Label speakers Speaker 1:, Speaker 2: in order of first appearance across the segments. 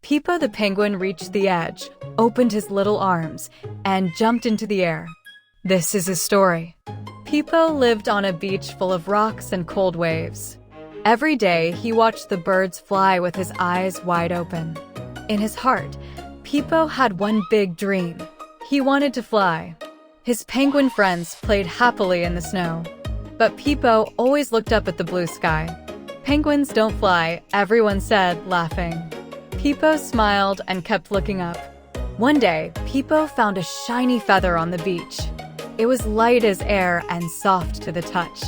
Speaker 1: Pipo the penguin reached the edge, opened his little arms, and jumped into the air. This is his story. Pipo lived on a beach full of rocks and cold waves. Every day, he watched the birds fly with his eyes wide open. In his heart, Pipo had one big dream. He wanted to fly. His penguin friends played happily in the snow. But Pipo always looked up at the blue sky. "Penguins don't fly," everyone said, laughing. Pipo smiled and kept looking up. One day, Pipo found a shiny feather on the beach. It was light as air and soft to the touch.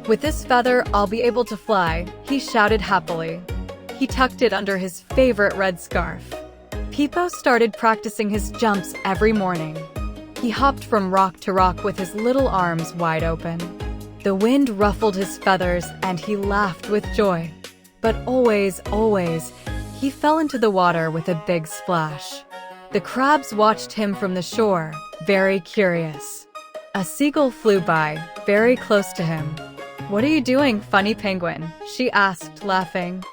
Speaker 1: "With this feather, I'll be able to fly," he shouted happily. He tucked it under his favorite red scarf. Pipo started practicing his jumps every morning. He hopped from rock to rock with his little arms wide open. The wind ruffled his feathers and he laughed with joy. But always, he fell into the water with a big splash. The crabs watched him from the shore, very curious. A seagull flew by, very close to him. "What are you doing, funny penguin?" she asked, laughing.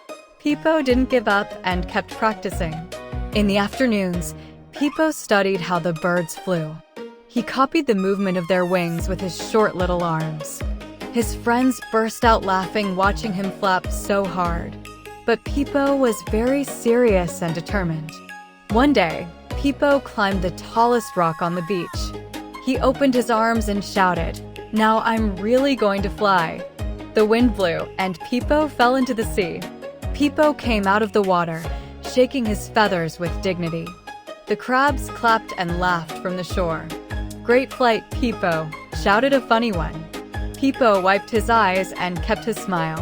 Speaker 1: Pipo didn't give up and kept practicing. In the afternoons, Pipo studied how the birds flew. He copied the movement of their wings with his short little arms. His friends burst out laughing watching him flap so hard. But Pipo was very serious and determined. One day, Pipo climbed the tallest rock on the beach. He opened his arms and shouted, "Now I'm really going to fly." The wind blew and Pipo fell into the sea. Pipo came out of the water, shaking his feathers with dignity. The crabs clapped and laughed from the shore. "Great flight, Pipo," shouted a funny one. Pipo wiped his eyes and kept his smile.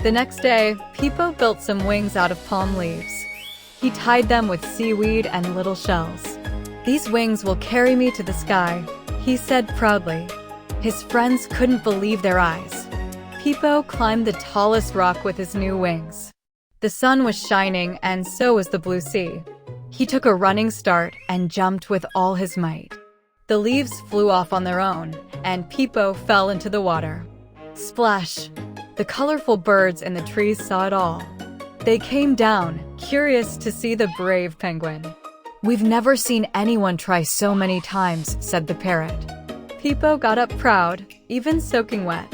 Speaker 1: The next day, Pipo built some wings out of palm leaves. He tied them with seaweed and little shells. "These wings will carry me to the sky," he said proudly. His friends couldn't believe their eyes. Pipo climbed the tallest rock with his new wings. The sun was shining and so was the blue sea. He took a running start and jumped with all his might. The leaves flew off on their own, and Pipo fell into the water. Splash! The colorful birds in the trees saw it all. They came down, curious to see the brave penguin. "We've never seen anyone try so many times," said the parrot. Pipo got up proud, even soaking wet.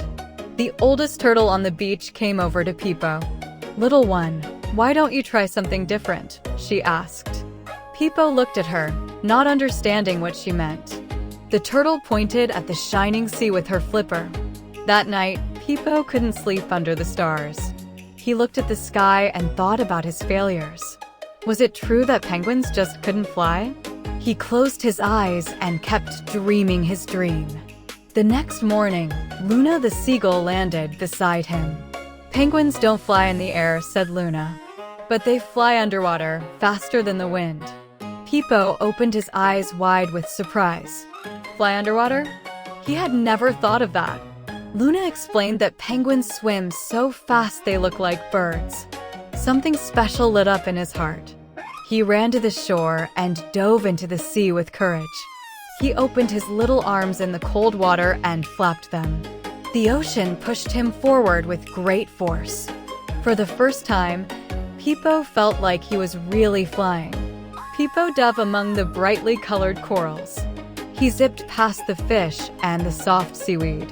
Speaker 1: The oldest turtle on the beach came over to Pipo. "Little one, why don't you try something different?" she asked. Pipo looked at her, not understanding what she meant. The turtle pointed at the shining sea with her flipper. That night, Pipo couldn't sleep under the stars. He looked at the sky and thought about his failures. Was it true that penguins just couldn't fly? He closed his eyes and kept dreaming his dream. The next morning, Luna the seagull landed beside him. "Penguins don't fly in the air," said Luna. "But they fly underwater, faster than the wind." Pipo opened his eyes wide with surprise. Fly underwater? He had never thought of that. Luna explained that penguins swim so fast they look like birds. Something special lit up in his heart. He ran to the shore and dove into the sea with courage. He opened his little arms in the cold water and flapped them. The ocean pushed him forward with great force. For the first time, Pipo felt like he was really flying. Pipo dove among the brightly colored corals. He zipped past the fish and the soft seaweed.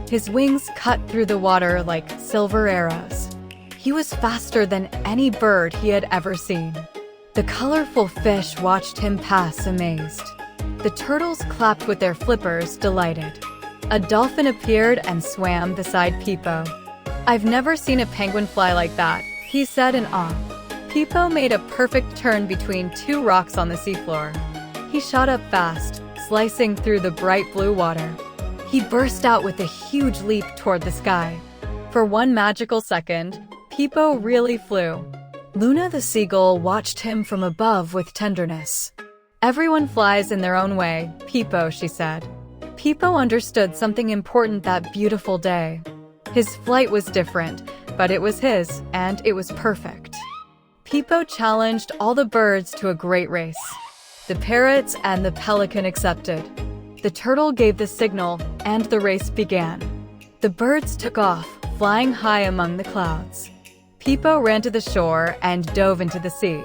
Speaker 1: His wings cut through the water like silver arrows. He was faster than any bird he had ever seen. The colorful fish watched him pass amazed. The turtles clapped with their flippers, delighted. A dolphin appeared and swam beside Pipo. "I've never seen a penguin fly like that," he said in awe. Pipo made a perfect turn between two rocks on the seafloor. He shot up fast, slicing through the bright blue water. He burst out with a huge leap toward the sky. For one magical second, Pipo really flew. Luna the seagull watched him from above with tenderness. "Everyone flies in their own way, Pipo," she said. Pipo understood something important that beautiful day. His flight was different, but it was his, and it was perfect. Pipo challenged all the birds to a great race. The parrots and the pelican accepted. The turtle gave the signal, and the race began. The birds took off, flying high among the clouds. Pipo ran to the shore and dove into the sea.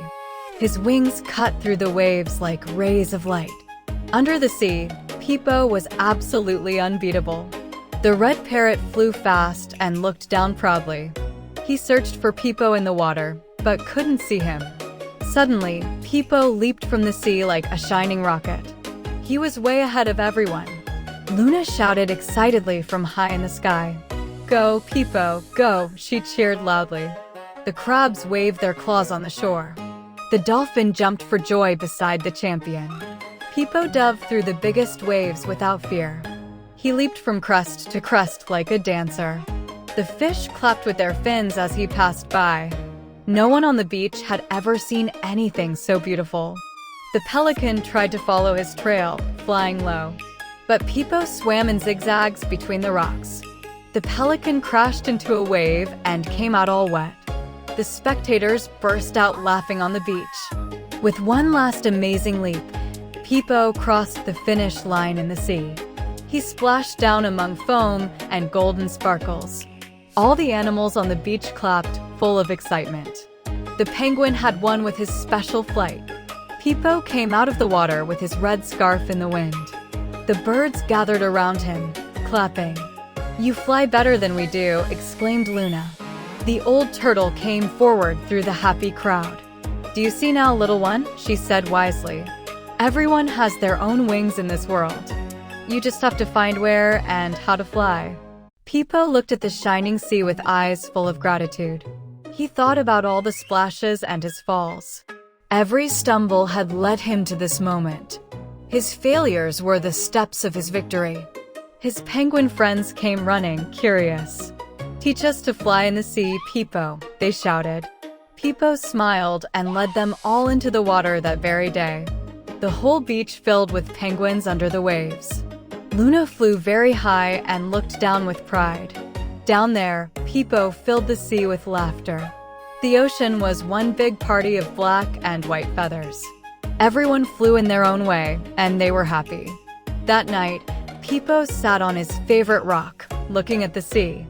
Speaker 1: His wings cut through the waves like rays of light. Under the sea, Pipo was absolutely unbeatable. The red parrot flew fast and looked down proudly. He searched for Pipo in the water, but couldn't see him. Suddenly, Pipo leaped from the sea like a shining rocket. He was way ahead of everyone. Luna shouted excitedly from high in the sky. "Go, Pipo, go!" she cheered loudly. The crabs waved their claws on the shore. The dolphin jumped for joy beside the champion. Pipo dove through the biggest waves without fear. He leaped from crest to crest like a dancer. The fish clapped with their fins as he passed by. No one on the beach had ever seen anything so beautiful. The pelican tried to follow his trail, flying low. But Pipo swam in zigzags between the rocks. The pelican crashed into a wave and came out all wet. The spectators burst out laughing on the beach. With one last amazing leap, Pipo crossed the finish line in the sea. He splashed down among foam and golden sparkles. All the animals on the beach clapped, full of excitement. The penguin had won with his special flight. Pipo came out of the water with his red scarf in the wind. The birds gathered around him, clapping. "You fly better than we do," exclaimed Luna. The old turtle came forward through the happy crowd. "Do you see now, little one?" she said wisely. "Everyone has their own wings in this world. You just have to find where and how to fly." Pipo looked at the shining sea with eyes full of gratitude. He thought about all the splashes and his falls. Every stumble had led him to this moment. His failures were the steps of his victory. His penguin friends came running, curious. "Teach us to fly in the sea, Pipo," they shouted. Pipo smiled and led them all into the water that very day. The whole beach filled with penguins under the waves. Luna flew very high and looked down with pride. Down there, Pipo filled the sea with laughter. The ocean was one big party of black and white feathers. Everyone flew in their own way, and they were happy. That night, Pipo sat on his favorite rock, looking at the sea.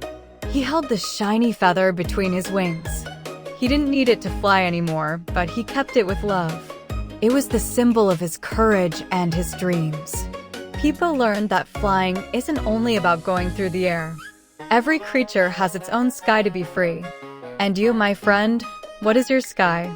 Speaker 1: He held the shiny feather between his wings. He didn't need it to fly anymore, but he kept it with love. It was the symbol of his courage and his dreams. Pipo learned that flying isn't only about going through the air. Every creature has its own sky to be free. And you, my friend, what is your sky?